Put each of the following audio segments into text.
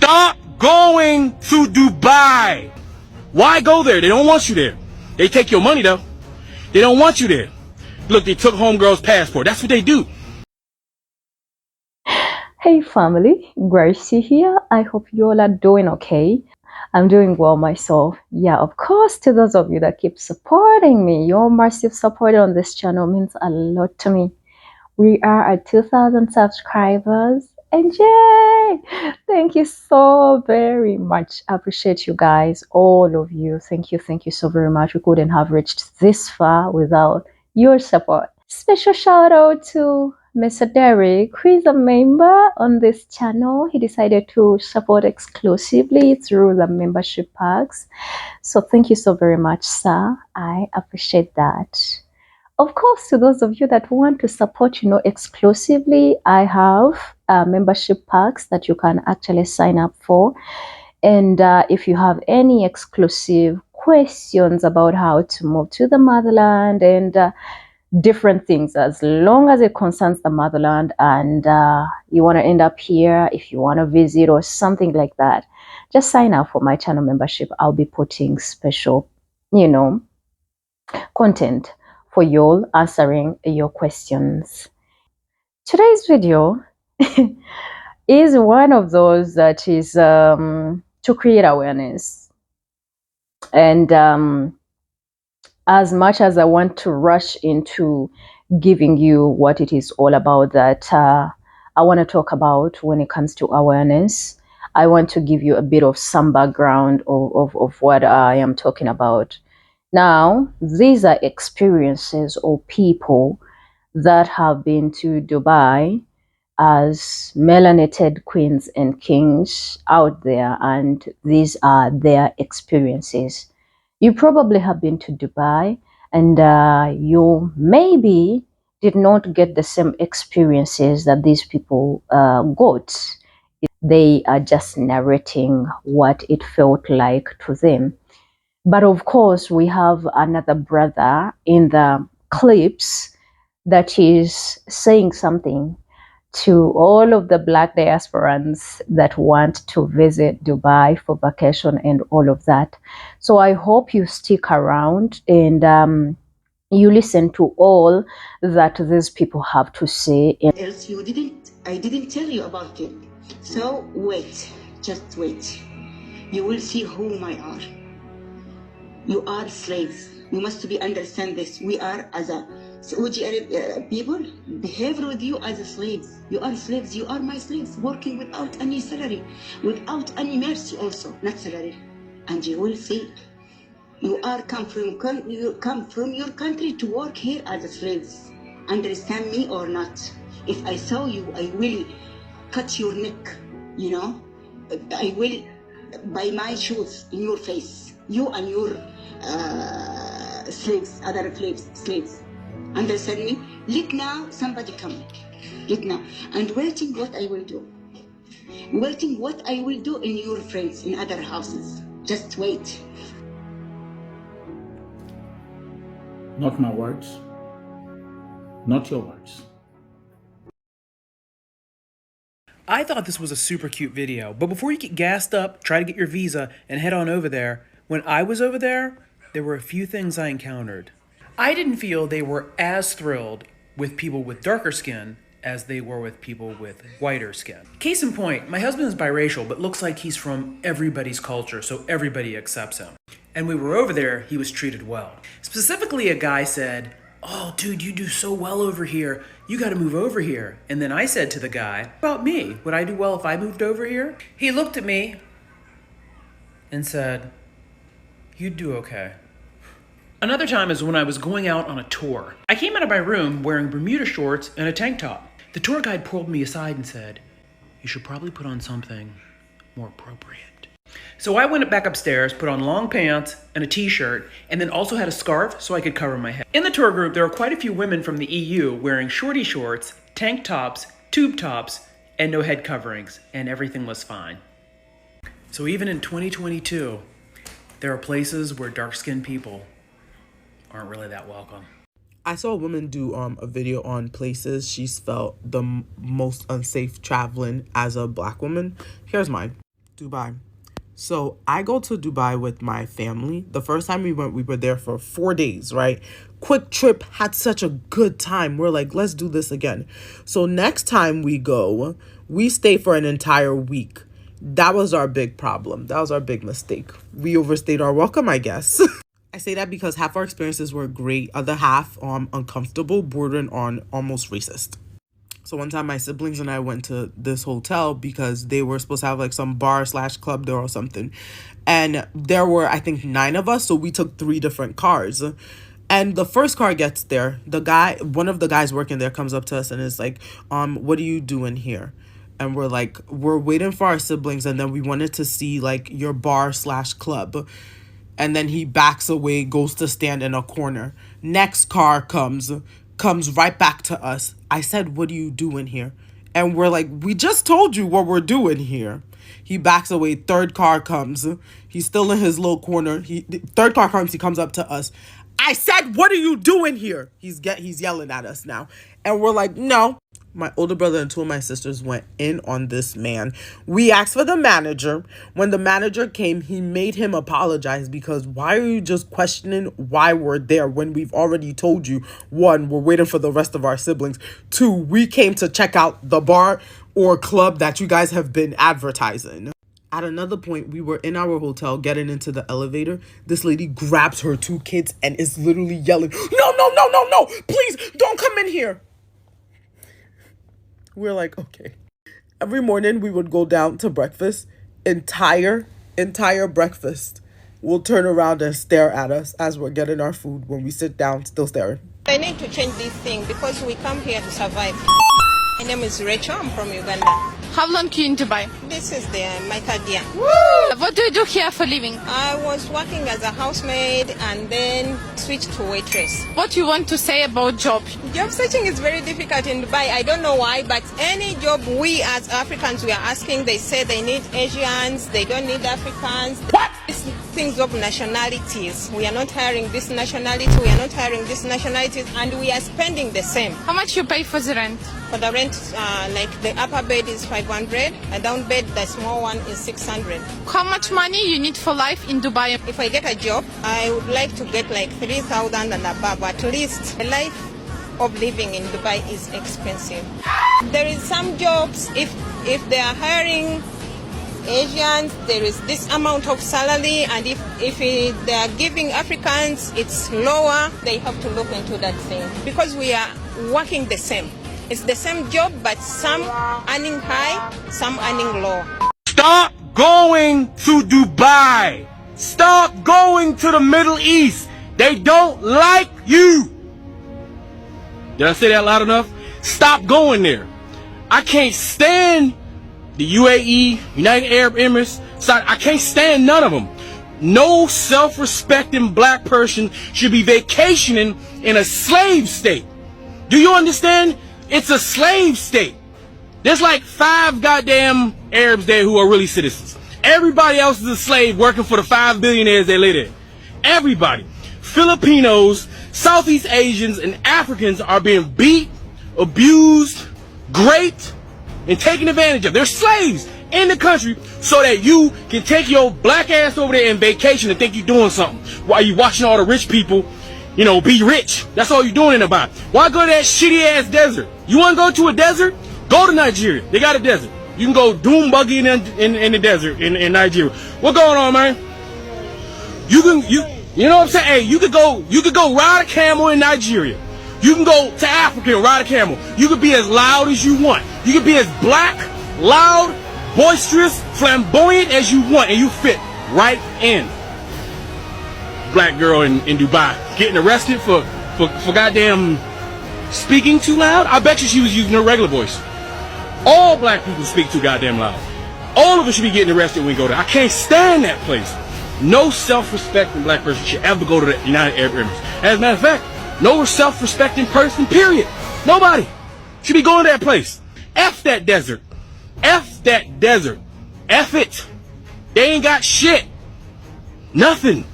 Stop going to Dubai. Why go there? They don't want you there. They take your money though. They don't want you there. Look, they took homegirl's passport. That's what they do. Hey family, Gracie here. I hope you all are doing okay. I'm doing well myself. Yeah, of course, to those of you that keep supporting me, your massive support on this channel means a lot to me. We are at 2,000 subscribers and yay! Thank you so very much. I appreciate you guys, all of you. Thank you so very much. We couldn't have reached this far without your support. Special shout out to Mr. Derek, who is a member on this channel. He decided to support exclusively through the membership packs. So thank you so very much, sir. I appreciate that. Of course, to those of you that want to support, exclusively, I have membership packs that you can actually sign up for. And if you have any exclusive questions about how to move to the motherland and different things, as long as it concerns the motherland and you want to end up here, if you want to visit or something like that, just sign up for my channel membership. I'll be putting special, content for you, answering your questions. Today's video is one of those that is to create awareness. And as much as I want to rush into giving you what it is all about that I want to talk about when it comes to awareness, I want to give you a bit of some background of what I am talking about. Now, these are experiences or people that have been to Dubai as melanated queens and kings out there, and these are their experiences. You probably have been to Dubai and you maybe did not get the same experiences that these people got. They are just narrating what it felt like to them. But of course, we have another brother in the clips that is saying something to all of the Black diasporans that want to visit Dubai for vacation and all of that. So I hope you stick around and you listen to all that these people have to say. Else I didn't tell you about it. So wait, just wait. You will see whom I are. You are slaves. You must be understand this. We are as a Saudi Arab people behave with you as a slaves. You are slaves. You are my slaves, working without any salary, without any mercy, also not salary. And you will see. You come from your country to work here as a slaves. Understand me or not? If I saw you, I will cut your neck. I will by my shoes in your face. You and your slaves, other slaves. Understand me? Look now, somebody come. Look now. And waiting what I will do. Waiting what I will do in your friends, in other houses. Just wait. Not my words. Not your words. I thought this was a super cute video, but before you get gassed up, try to get your visa and head on over there, when I was over there were a few things I encountered. I didn't feel they were as thrilled with people with darker skin as they were with people with whiter skin. Case in point, my husband is biracial, but looks like he's from everybody's culture, so everybody accepts him. And when we were over there, he was treated well. Specifically, a guy said, "Oh, dude, you do so well over here. You gotta move over here." And then I said to the guy, "About me, would I do well if I moved over here?" He looked at me and said, "You'd do okay." Another time is when I was going out on a tour. I came out of my room wearing Bermuda shorts and a tank top. The tour guide pulled me aside and said, "You should probably put on something more appropriate." So I went back upstairs, put on long pants and a t-shirt, and then also had a scarf so I could cover my head. In the tour group, there were quite a few women from the EU wearing shorty shorts, tank tops, tube tops, and no head coverings, and everything was fine. So even in 2022, there are places where dark-skinned people aren't really that welcome. I saw a woman do a video on places she's felt the most unsafe traveling as a Black woman. Here's mine. Dubai. So I go to Dubai with my family. The first time we went, we were there for 4 days, right? Quick trip, had such a good time. We're like, let's do this again. So next time we go, we stay for an entire week. That was our big problem. That was our big mistake. We overstayed our welcome, I guess. I say that because half our experiences were great, other half uncomfortable, bordering on almost racist. So one time my siblings and I went to this hotel because they were supposed to have like some bar/club there or something. And there were, I think, 9 of us. So we took 3 different cars. And the first car gets there. One of the guys working there comes up to us and is like, what are you doing here? And we're like, we're waiting for our siblings. And then we wanted to see like your bar/club. And then he backs away, goes to stand in a corner. Next car comes right back to us. I said, what are you doing here? And we're like, we just told you what we're doing here. He backs away. Third car comes. He's still in his little corner. Third car comes. He comes up to us. I said, what are you doing here? He's yelling at us now. And we're like, no. My older brother and 2 of my sisters went in on this man. We asked for the manager. When the manager came, he made him apologize because why are you just questioning why we're there when we've already told you, 1, we're waiting for the rest of our siblings. 2, we came to check out the bar or club that you guys have been advertising. At another point, we were in our hotel getting into the elevator. This lady grabs her 2 kids and is literally yelling, no, no, no, no, no, please don't come in here. We're like, okay. Every morning we would go down to breakfast. Entire breakfast will turn around and stare at us as we're getting our food. When we sit down, still staring. I need to change this thing because we come here to survive. My name is Rachel. I'm from Uganda. How long are you in Dubai? This is my 3rd year. What do you do here for living? I was working as a housemaid and then switched to waitress. What do you want to say about job? Job searching is very difficult in Dubai. I don't know why, but any job we as Africans we are asking, they say they need Asians, they don't need Africans. What? These things of nationalities. We are not hiring this nationality, we are not hiring this nationalities, and we are spending the same. How much you pay for the rent? For the rent, like the upper bed is 500, a down bed, the small one is 600. How much money you need for life in Dubai? If I get a job, I would like to get like 3,000 and above. At least the life of living in Dubai is expensive. There is some jobs, if they are hiring Asians, there is this amount of salary, and if they are giving Africans, it's lower. They have to look into that thing because we are working the same. It's the same job, but some earning high, some earning low. Stop going to Dubai. Stop going to the Middle East. They don't like you. Did I say that loud enough? Stop going there. I can't stand the UAE, United Arab Emirates. I can't stand none of them. No self-respecting black person should be vacationing in a slave state. Do you understand? It's a slave state. There's like 5 goddamn Arabs there who are really citizens. Everybody else is a slave working for the 5 billionaires that live there. Everybody. Filipinos, Southeast Asians, and Africans are being beat, abused, raped, and taken advantage of. They're slaves in the country so that you can take your black ass over there and vacation and think you're doing something while you watching all the rich people, you know, be rich. That's all you're doing in about. Why go to that shitty ass desert? You want to go to a desert? Go to Nigeria. They got a desert. You can go doom buggy in the desert in Nigeria. What's going on, man? You know what I'm saying? Hey, you could go ride a camel in Nigeria. You can go to Africa and ride a camel. You could be as loud as you want. You could be as black, loud, boisterous, flamboyant as you want, and you fit right in. Black girl in Dubai getting arrested for goddamn speaking too loud. I bet you she was using her regular voice. All black people speak too goddamn loud. All of us should be getting arrested when we go there. I can't stand that place. No self-respecting black person should ever go to the United Arab Emirates. As a matter of fact, no self-respecting person, period. Nobody should be going to that place. F that desert. F that desert. F it. They ain't got shit. Nothing.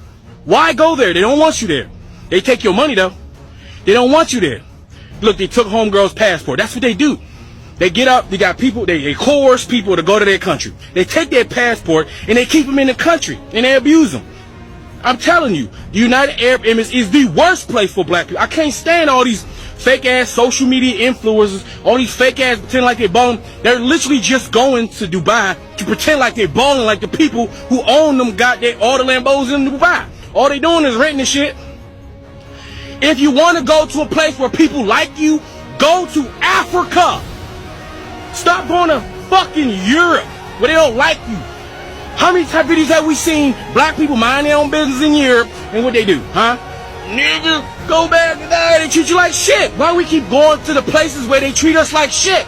Why go there? They don't want you there. They take your money though. They don't want you there. Look, they took homegirl's passport. That's what they do. They get up, they got people, they coerce people to go to their country. They take their passport and they keep them in the country and they abuse them. I'm telling you, the United Arab Emirates is the worst place for black people. I can't stand all these fake ass social media influencers, all these fake ass pretend like they're balling. They're literally just going to Dubai to pretend like they're balling like the people who own them got their all the Lambos in Dubai. All they doing is renting the shit. If you want to go to a place where people like you, go to Africa. Stop going to fucking Europe where they don't like you. How many type videos have we seen black people mind their own business in Europe and what they do, huh? Nigga, go back to that. They treat you like shit. Why we keep going to the places where they treat us like shit?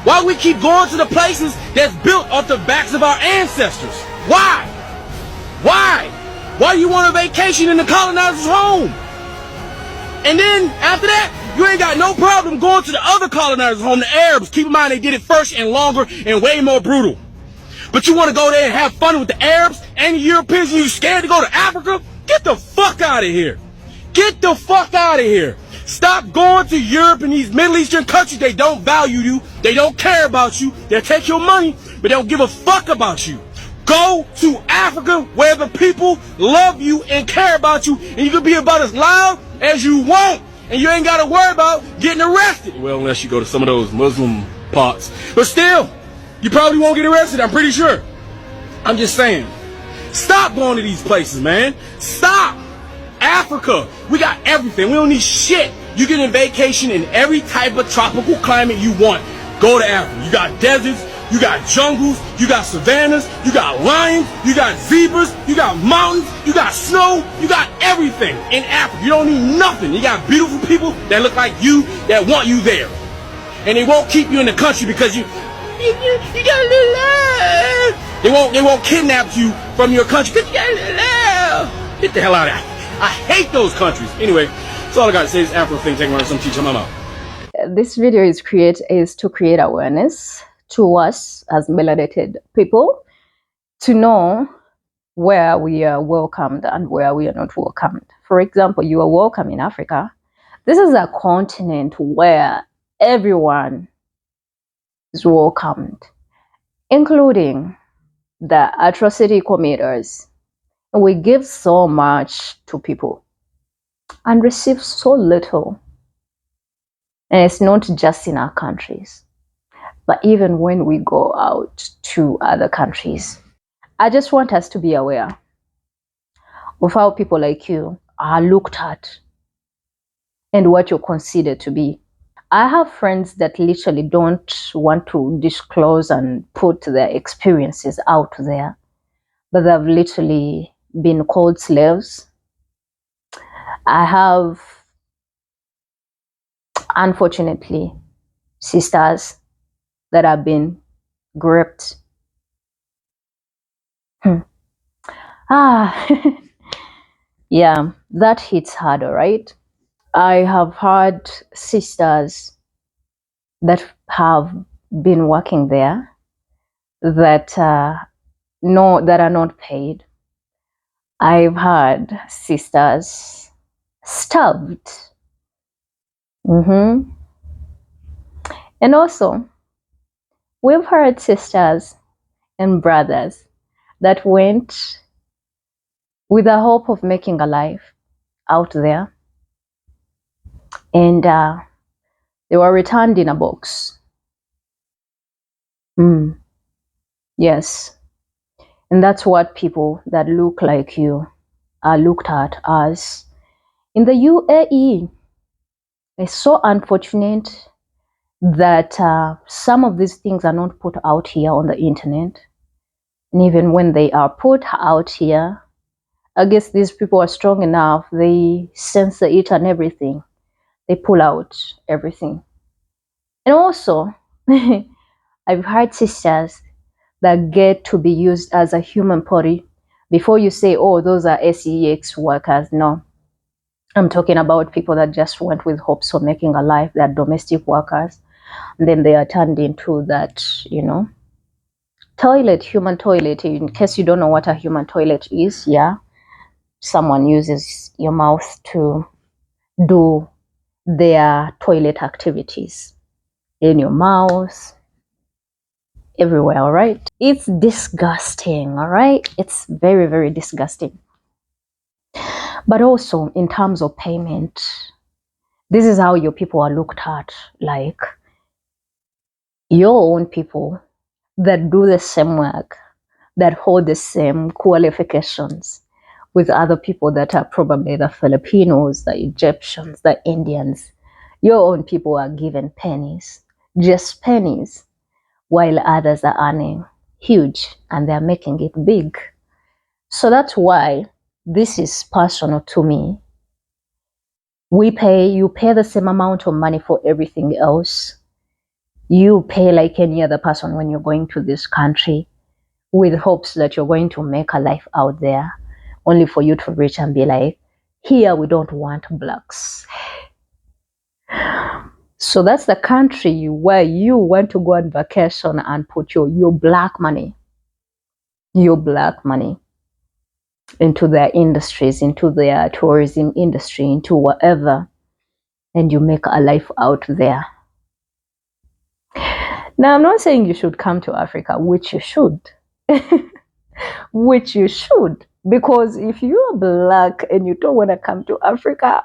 Why we keep going to the places that's built off the backs of our ancestors? Why? Why? Why you want a vacation in the colonizer's home? And then after that, you ain't got no problem going to the other colonizers' home, the Arabs. Keep in mind they did it first and longer and way more brutal. But you want to go there and have fun with the Arabs and the Europeans and you scared to go to Africa? Get the fuck out of here. Get the fuck out of here. Stop going to Europe and these Middle Eastern countries. They don't value you. They don't care about you. They'll take your money, but they don't give a fuck about you. Go to Africa where the people love you and care about you, and you can be about as loud as you want, and you ain't got to worry about getting arrested. Well, unless you go to some of those Muslim parts. But still, you probably won't get arrested, I'm pretty sure. I'm just saying. Stop going to these places, man. Stop. Africa, we got everything. We don't need shit. You get a vacation in every type of tropical climate you want. Go to Africa. You got deserts, you got jungles, you got savannas, you got lions, you got zebras, you got mountains, you got snow, you got everything in Africa. You don't need nothing. You got beautiful people that look like you that want you there. And they won't keep you in the country because you got a little love. They won't kidnap you from your country because you got a little love. Get the hell out of here. I hate those countries. Anyway, that's all I got to say. This Afro thing, taking around some teach. I'm out. This video is to create awareness to us as melanated people to know where we are welcomed and where we are not welcomed. For example, you are welcome in Africa. This is a continent where everyone is welcomed, including the atrocity committers. We give so much to people and receive so little. And it's not just in our countries, but even when we go out to other countries. I just want us to be aware of how people like you are looked at and what you're considered to be. I have friends that literally don't want to disclose and put their experiences out there, but they've literally been called slaves. I have, unfortunately, sisters that have been gripped. Yeah, that hits harder, right? I have had sisters that have been working there that are not paid. I've had sisters starved. And also, we've heard sisters and brothers that went with the hope of making a life out there, and they were returned in a box. Yes. And that's what people that look like you are looked at as in the UAE. It's so unfortunate that some of these things are not put out here on the internet. And even when they are put out here, I guess these people are strong enough. They censor it and everything. They pull out everything. And also, I've heard sisters that get to be used as a human body before you say, oh, those are SEX workers. No, I'm talking about people that just went with hopes of making a life. They're domestic workers. And then they are turned into that, toilet, human toilet. In case you don't know what a human toilet is, yeah, someone uses your mouth to do their toilet activities. in your mouth, everywhere, all right? It's disgusting, all right? It's very, very disgusting. But also, in terms of payment, this is how your people are looked at, like your own people that do the same work, that hold the same qualifications with other people that are probably the Filipinos, the Egyptians, the Indians. Your own people are given pennies, just pennies, while others are earning huge and they're making it big. So that's why this is personal to me. You pay the same amount of money for everything else. You pay like any other person when you're going to this country with hopes that you're going to make a life out there, only for you to reach and be like, here we don't want blacks. So that's the country where you want to go on vacation and put your black money into their industries, into their tourism industry, into whatever, and you make a life out there. Now, I'm not saying you should come to Africa, which you should. Which you should. Because if you're black and you don't want to come to Africa,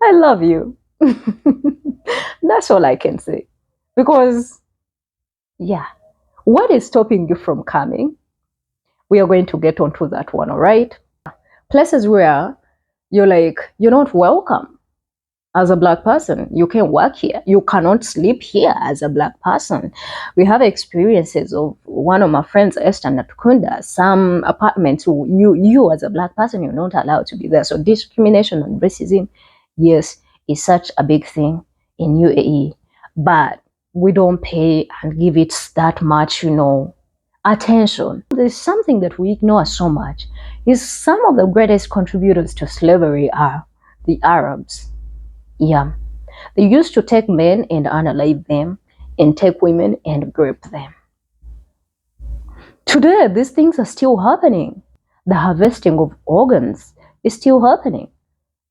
I love you. That's all I can say. Because, yeah, what is stopping you from coming? We are going to get onto that one, all right? Places where you're like, you're not welcome as a black person. You can't work here. You cannot sleep here as a black person. We have experiences of one of my friends, Esther Natukunda, some apartments, you as a black person, you're not allowed to be there. So discrimination and racism, yes, is such a big thing in UAE. But we don't pay and give it that much, attention. There's something that we ignore so much. Is some of the greatest contributors to slavery are the Arabs. Yeah, they used to take men and unalive them and take women and rape them. Today, these things are still happening. The harvesting of organs is still happening.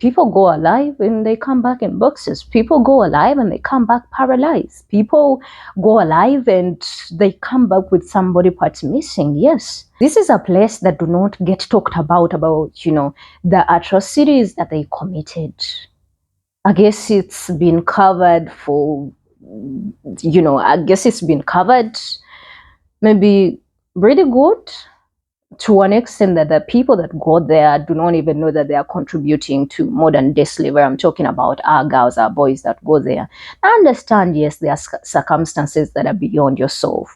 People go alive and they come back in boxes. People go alive and they come back paralyzed. People go alive and they come back with some body parts missing. Yes, this is a place that do not get talked about, the atrocities that they committed. I guess it's been covered maybe pretty good, to an extent that the people that go there do not even know that they are contributing to modern day slavery. I'm talking about our girls, our boys that go there. I understand, yes, there are circumstances that are beyond your soul.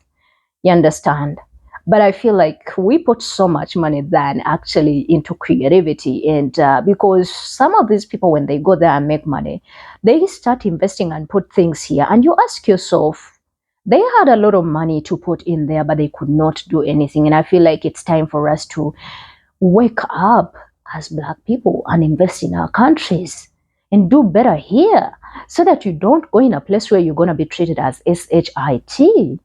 You understand? But I feel like we put so much money then actually into creativity. And because some of these people, when they go there and make money, they start investing and put things here. And you ask yourself, they had a lot of money to put in there, but they could not do anything. And I feel like it's time for us to wake up as black people and invest in our countries and do better here, so that you don't go in a place where you're going to be treated as SHIT.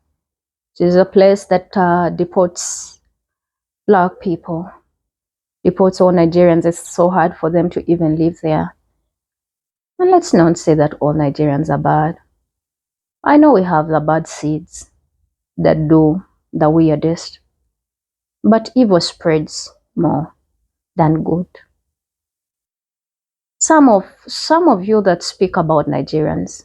It is a place that deports black people, deports all Nigerians. It's so hard for them to even live there. And let's not say that all Nigerians are bad. I know we have the bad seeds that do the weirdest, but evil spreads more than good. Some of you that speak about Nigerians,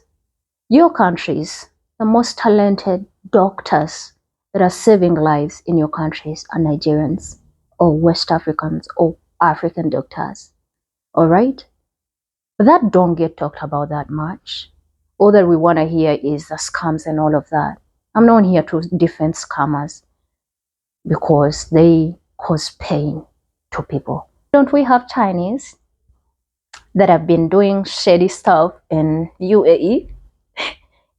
your countries, the most talented doctors that are saving lives in your countries are Nigerians or West Africans or African doctors. All right? But that don't get talked about that much. All that we want to hear is the scams and all of that. I'm not here to defend scammers because they cause pain to people. Don't we have Chinese that have been doing shady stuff in UAE?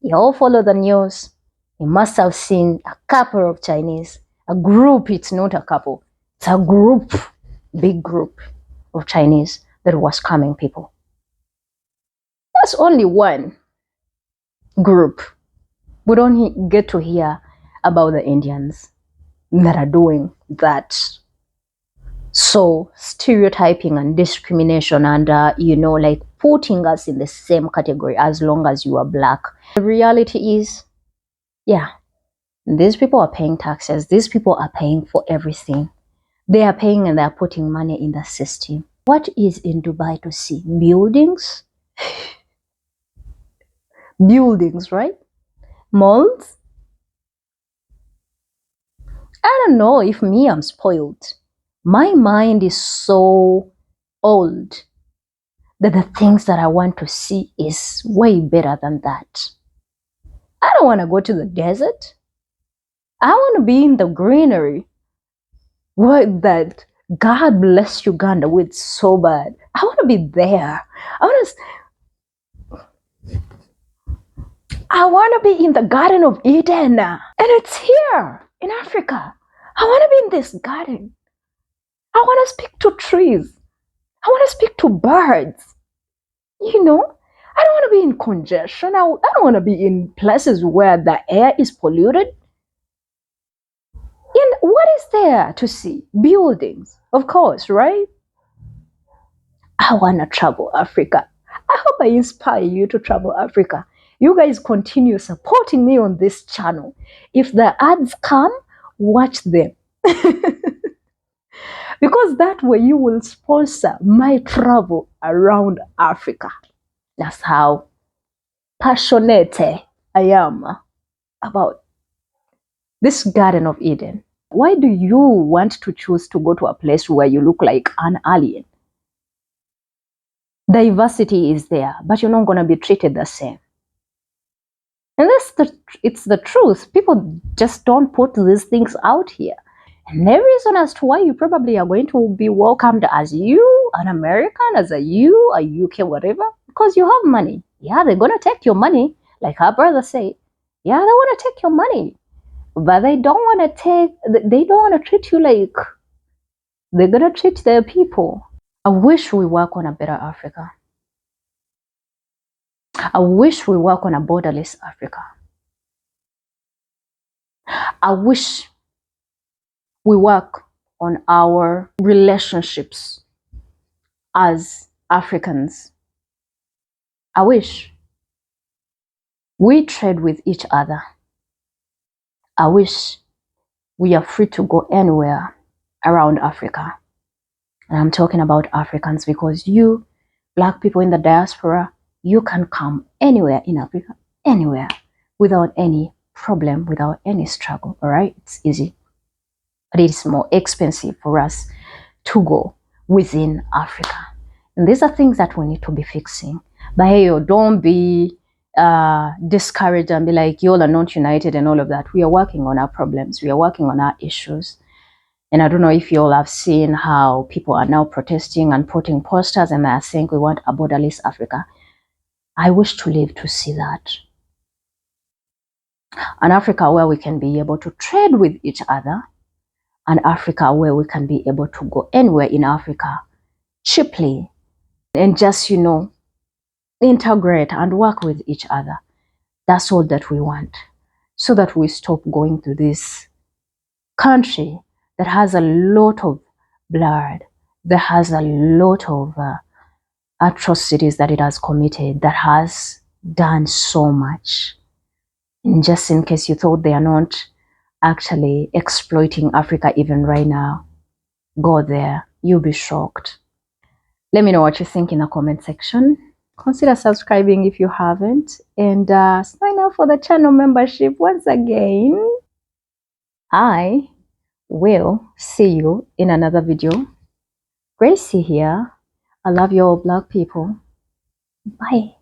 You all follow the news. You must have seen a couple of Chinese, a group. It's not a couple, it's a group, big group of Chinese that was scamming people. That's only one group. We don't get to hear about the Indians that are doing that. So stereotyping and discrimination and, putting us in the same category as long as you are black. The reality is, yeah, these people are paying taxes. These people are paying for everything. They are paying and they are putting money in the system. What is in Dubai to see? Buildings? Buildings, right? Malls? I don't know if I'm spoiled. My mind is so old that the things that I want to see is way better than that. I don't want to go to the desert. I want to be in the greenery. What that God bless Uganda with so bad. I want to be there. I want to be in the Garden of Eden. And it's here in Africa. I want to be in this garden. I want to speak to trees. I want to speak to birds. You know, I don't want to be in congestion. I don't want to be in places where the air is polluted. And what is there to see? Buildings, of course, right? I want to travel Africa. I hope I inspire you to travel Africa. You guys continue supporting me on this channel. If the ads come, watch them. Because that way you will sponsor my travel around Africa. That's how passionate I am about this Garden of Eden. Why do you want to choose to go to a place where you look like an alien? Diversity is there, but you're not going to be treated the same. And it's the truth. People just don't put these things out here. And the reason as to why you probably are going to be welcomed as you, an American, as a UK, whatever, because you have money. Yeah, they're going to take your money, like our brother said. Yeah, they want to take your money. But they don't want to treat you like they're going to treat their people. I wish we work on a better Africa. I wish we work on a borderless Africa. I wish we work on our relationships as Africans. I wish we trade with each other. I wish we are free to go anywhere around Africa. And I'm talking about Africans because you, black people in the diaspora, you can come anywhere in Africa, anywhere, without any problem, without any struggle, all right? It's easy. But it's more expensive for us to go within Africa. And these are things that we need to be fixing. But hey, don't be discouraged and be like, y'all are not united and all of that. We are working on our problems. We are working on our issues. And I don't know if you all have seen how people are now protesting and putting posters and they are saying we want a borderless Africa. I wish to live to see that. An Africa where we can be able to trade with each other. An Africa where we can be able to go anywhere in Africa cheaply and just, integrate and work with each other. That's all that we want. So that we stop going to this country that has a lot of blood, that has a lot of atrocities that it has committed, that has done so much. And just in case you thought they are not actually exploiting Africa even right now, go there. You'll be shocked. Let me know what you think in the comment section. Consider subscribing if you haven't. And sign up for the channel membership once again. I will see you in another video. Gracie here. I love you all, black people. Bye.